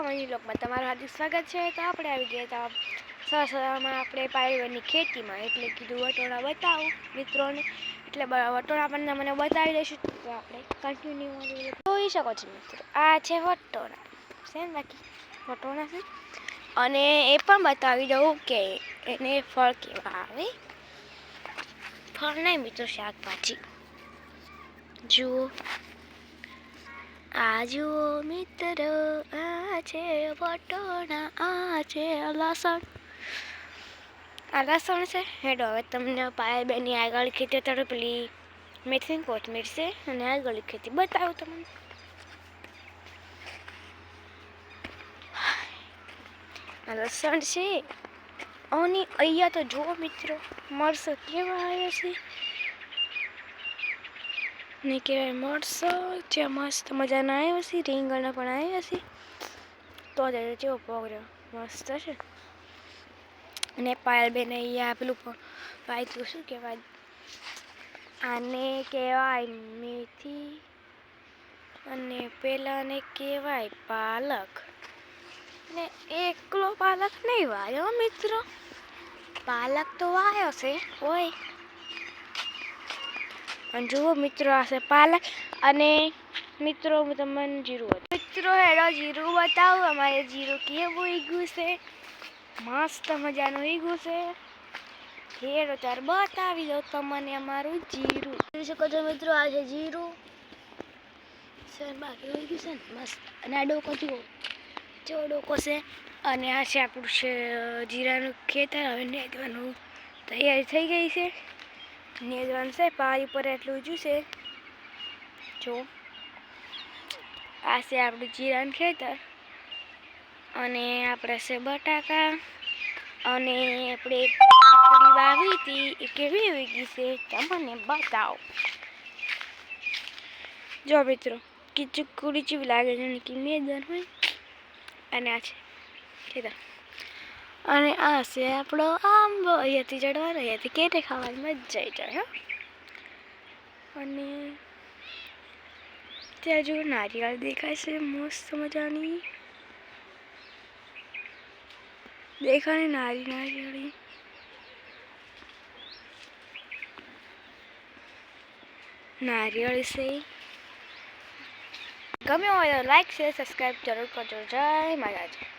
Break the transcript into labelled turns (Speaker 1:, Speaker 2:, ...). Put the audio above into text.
Speaker 1: Morning બ્લોગમાં તમારું હાર્દિક સ્વાગત છે। તો આપણે આવી ગયા હતા સવારમાં આપણે પાયલની ખેતીમાં, એટલે કીધું વટોણા બતાવું મિત્રોને, એટલે વટોણા પણ મને બતાવી દઈશું। તો આપણે કન્ટિન્યુ જોઈ શકો છો મિત્રો, આ છે વટોણા છે ને, બાકી વટોણા છે, અને એ પણ બતાવી દઉં કે એને ફળ કેવા આવે। ફળ નહીં મિત્રો, શાકભાજી જુઓ। આ જુઓ મિત્રો, આ છે વટોણા, આ છે લસણ। આ લસણ છે। હેડો હવે તમને પાયલબેનની આગળ ખેતી તરફ પેલી મેથી કોથમીર છે અને આગળ ખેતી બતાવું તમને। આ લસણ છે, અને અહીંયા તો જુઓ મિત્રો, મરચાં કેવા આવ્યા છે ને, કહેવાય મરચાં જે મસ્ત મજાના આવ્યા છે, રીંગણા પણ આવ્યા છે। તો જેવો પ્રોગ્રામ મસ્ત છે। અને પાયલબેન અહીંયા પેલું વાંચ્યું, શું કહેવાય આને, કહેવાય મેથી, અને પેલાને કહેવાય પાલક। ને એકલો પાલક નહીં વાયો મિત્રો, પાલક તો વાયો છે હોય। અને જુઓ મિત્રો, આ છે પાલક, અને મિત્રો હું તમને જીરું મિત્રો હેડો જીરું બતાવું। અમારે જીરું કેવું ઊગ્યું છે, મસ્ત મજાનું ઊગ્યું છે। હેડો તાર બતાવી દો તમને અમારું જીરું। જોઈ શકો છો મિત્રો, આ છે જીરું છે, બાકી ઊગ્યું છે ને મસ્ત। અને આ ડોકો જુઓ, જેવો ડોકો છે। અને આ છે આપણું છે જીરાનું ખેતર। હવે નેદવાનું તૈયારી થઈ ગઈ છે, નેદવાનું છે, પાણી ઉપર એટલું ઊંચું છે જો। આ છે આપણું જીરાનું ખેતર, અને આપણે છે બટાકા, અને આપણે પૂરી વાવી હતી એ કેવી ઉગી છે તમને બતાવો। જો મિત્રો, ચીકુડી ચીવી લાગે છે કે મેદાન હોય, અને આ છે ખેતર, અને આ છે આપણો આંબો। અહીંયાથી ચડવાનો, અહીંયાથી કેરી ખાવાની મજા આવી જાય હો। અને ત્યાં જો નારિયેળ દેખાય છે, મસ્ત મજાની દેખાય નારિયેળી। નારિયેળ છે, ગમે હોય તો લાઈક શેર સબસ્ક્રાઈબ જરૂર કરજો। જય માતાજી।